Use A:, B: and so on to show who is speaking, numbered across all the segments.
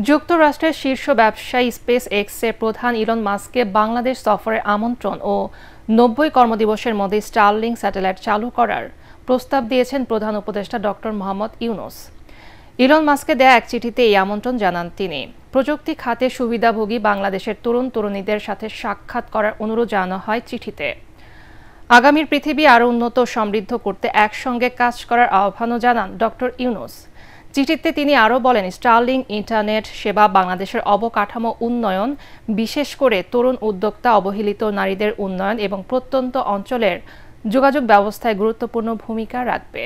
A: যুক্তরাষ্ট্রের শীর্ষ ব্যবসায়ী স্পেস এক্সের প্রধান ইলন মাস্ককে বাংলাদেশ সফরের আমন্ত্রণ ও ৯০ কর্মদিবসের মধ্যে স্টারলিংক স্যাটেলাইট চালু করার প্রস্তাব দিয়েছেন প্রধান উপদেষ্টা ডক্টর মোহাম্মদ ইউনূস। ইলন মাস্ককে দেয়া এক চিঠিতে এই আমন্ত্রণ জানান তিনি। প্রযুক্তি খাতে সুবিধাভোগী বাংলাদেশের তরুণ-তরুণীদের সাথে সাক্ষাৎ করার অনুরোধ জানানো হয় চিঠিতে। আগামীর পৃথিবী আরও উন্নত সমৃদ্ধ করতে একসঙ্গে কাজ করার আহ্বানও জানান ডক্টর ইউনূস। চিঠিতে তিনি আরও বলেন, স্টারলিংক ইন্টারনেট সেবা বাংলাদেশের অবকাঠামো উন্নয়ন, বিশেষ করে তরুণ উদ্যোক্তা, অবহেলিত নারীদের উন্নয়ন এবং প্রত্যন্ত অঞ্চলের যোগাযোগ ব্যবস্থায় গুরুত্বপূর্ণ ভূমিকা রাখবে।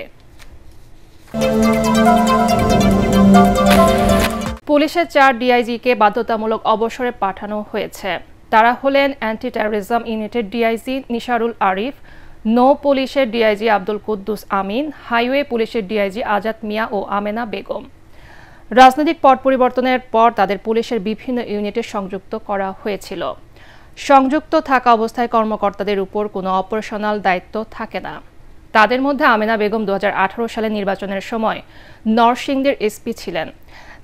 A: পুলিশের ৪ ডিআইজিকে বাধ্যতামূলক অবসরে পাঠানো হয়েছে। তারা হলেন অ্যান্টি টেরোরিজম ইউনিটের ডিআইজি নিসারুল আরিফ, নৌ পুলিশের ডিআইজি আব্দুল কুদ্দুস আমিন, হাইওয়ে পুলিশের ডিআইজি আজাদ মিয়া ও আমেনা বেগম। রাজনৈতিক পট পরিবর্তনের পর তাদের পুলিশের বিভিন্ন ইউনিটে সংযুক্ত করা হয়েছিল। সংযুক্ত থাকা অবস্থায় কর্মকর্তাদের উপর কোনো অপারেশনাল দায়িত্ব থাকে না। তাদের মধ্যে আমেনা বেগম ২০১৮ সালে নির্বাচনের সময় নরসিংদীর এসপি ছিলেন।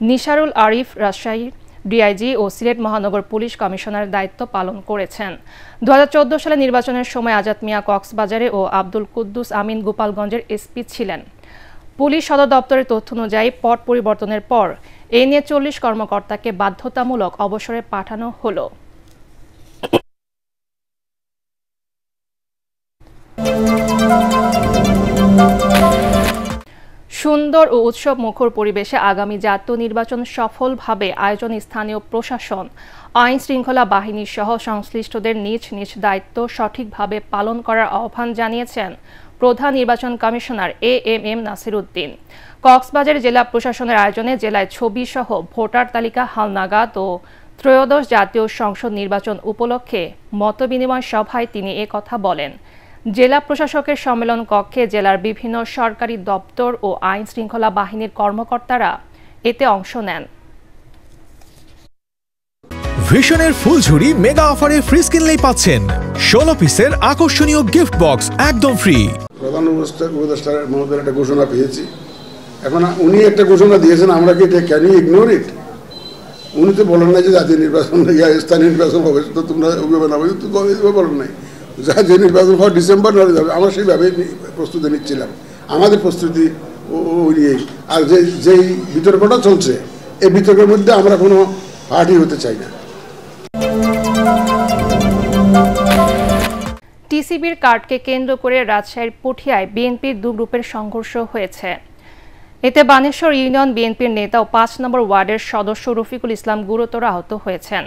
A: নিসারুল আরিফ রাজশাহীর ডিআইজি ও সিলেট মহানগর পুলিশ কমিশনারের দায়িত্ব পালন করেছেন। ২০১৪ সালে নির্বাচনের সময় আজাদ মিয়া কক্সবাজারে ও আব্দুল কুদ্দুস আমিন গোপালগঞ্জের এসপি ছিলেন। পুলিশ সদর দপ্তরের তথ্য অনুযায়ী পট পরিবর্তনের পর এ নিয়ে ৪০ কর্মকর্তাকে বাধ্যতামূলক অবসরে পাঠানো হলো। সুন্দর ও উৎসব মুখর পরিবেশে আগামী জাতীয় নির্বাচন সফলভাবে আয়োজন স্থানীয় প্রশাসন, আইন শৃঙ্খলা বাহিনী সহ সংশ্লিষ্টদের নিজ নিজ দায়িত্ব সঠিকভাবে পালন করার আহ্বান জানিয়েছেন প্রধান নির্বাচন কমিশনার এএমএম নাসির উদ্দিন। কক্সবাজার জেলা প্রশাসনের আয়োজনে জেলায় ছবি সহ ভোটার তালিকা হালনাগাদ ও ত্রয়োদশ জাতীয় সংসদ নির্বাচন উপলক্ষে মতবিনিময় সভায় তিনি কথা বলেন। জেলা প্রশাসকের সম্মেলন কক্ষে জেলার বিভিন্ন সরকারি দপ্তর ও আইন শৃঙ্খলা বাহিনীর কর্মকর্তারা এতে অংশ নেন।
B: ভিশনের ফুলঝুরি মেগা অফারে ফ্রি কিনলেই পাচ্ছেন ১৬ পিসের আকর্ষণীয় গিফট বক্স একদম ফ্রি।
C: প্রধান উপদেষ্টা মহোদয়ের একটা ঘোষণা পেয়েছি। এখন উনি একটা ঘোষণা দিয়েছেন, আমরা কি ক্যান ইউ ইগনোর ইট? উনি তো বলেন না যে জাতীয় নির্বাচন স্থানীয় নির্বাচন হবে, তো তোমরা বলেন নাই যে নির্বাচন হওয়ার ডিসেম্বর ধরে যাবে। আমরা সেইভাবে প্রস্তুতি নিচ্ছিলাম, আমাদের প্রস্তুতি নিয়েই। আর যেই বিতর্কটা চলছে, এই বিতর্কের মধ্যে আমরা কোনো পার্টি হতে চাই না।
A: টিসিবির কার্ডকে কেন্দ্র করে রাজশাহীর পুঠিয়ায় বিএনপির ২ গ্রুপের সংঘর্ষ হয়েছে। এতে বানেশ্বর ইউনিয়ন বিএনপির নেতা ও ৫ নম্বর ওয়ার্ডের সদস্য রফিকুল ইসলাম গুরুতর আহত হয়েছেন।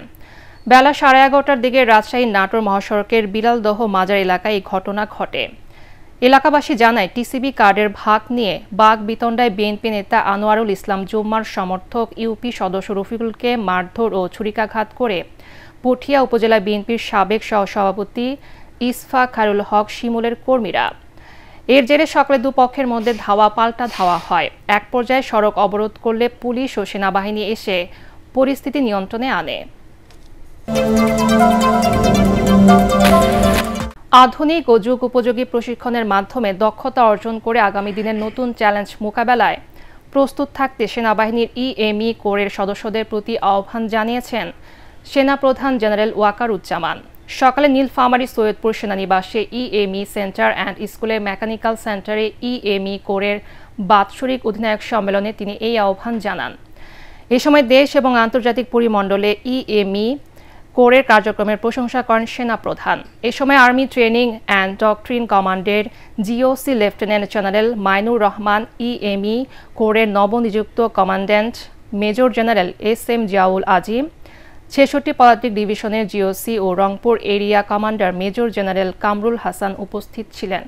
A: বেলা ১১:৩০টার দিকে রাজশাহী নাটোর মহাসড়কের বিলালদহ মাজার এলাকায় এই ঘটনা ঘটে। এলাকাবাসী জানায়, টিসিবি কার্ডের ভাগ নিয়ে বাগবিতণ্ডায় বিএনপি নেতা আনোয়ারুল ইসলাম জুম্মার সমর্থক ইউপি সদস্য রফিকুলকে মারধর ও ছুরিকাঘাত করে পুঠিয়া উপজেলা বিএনপির সাবেক সহসভাপতি ইসফাখারুল হক শিমুলের কর্মীরা। এর জেরে সকালে দুপক্ষের মধ্যে ধাওয়া পাল্টা ধাওয়া হয়। এক পর্যায়ে সড়ক অবরোধ করলে পুলিশ ও সেনাবাহিনী এসে পরিস্থিতি নিয়ন্ত্রণে আনে। আধুনিক ও যুগ উপযোগী প্রশিক্ষণের মাধ্যমে দক্ষতা অর্জন করে আগামী দিনের নতুন চ্যালেঞ্জ মোকাবেলায় প্রস্তুত থাকতে সেনাবাহিনীর ইএমই কোরের সদস্যদের প্রতি আহ্বান জানিয়েছেন সেনাপ্রধান জেনারেল ওয়াকারুজ্জামান। সকালে নীলফামারী সৈয়দপুর সেনানিবাসে ইএমই সেন্টার অ্যান্ড স্কুলের মেকানিক্যাল সেন্টারে ইএমই কোরের বাৎসরিক অধিনায়ক সম্মেলনে তিনি এই আহ্বান জানান। এ সময় দেশ এবং আন্তর্জাতিক পরিমণ্ডলে ইএমই কোরের কার্যক্রমের প্রশংসা করেন সেনাপ্রধান। এ সময় আর্মি ট্রেনিং অ্যান্ড ডক্ট্রিন কমান্ডের GOC lieutenant general Mainur Rahman, EME কোরের নবনিযুক্ত commandant major general SM Ziaul Azim, ৬৬ পদাতিক ডিভিশনের জিওসি ও Rangpur area commander major general Kamrul Hasan উপস্থিত ছিলেন।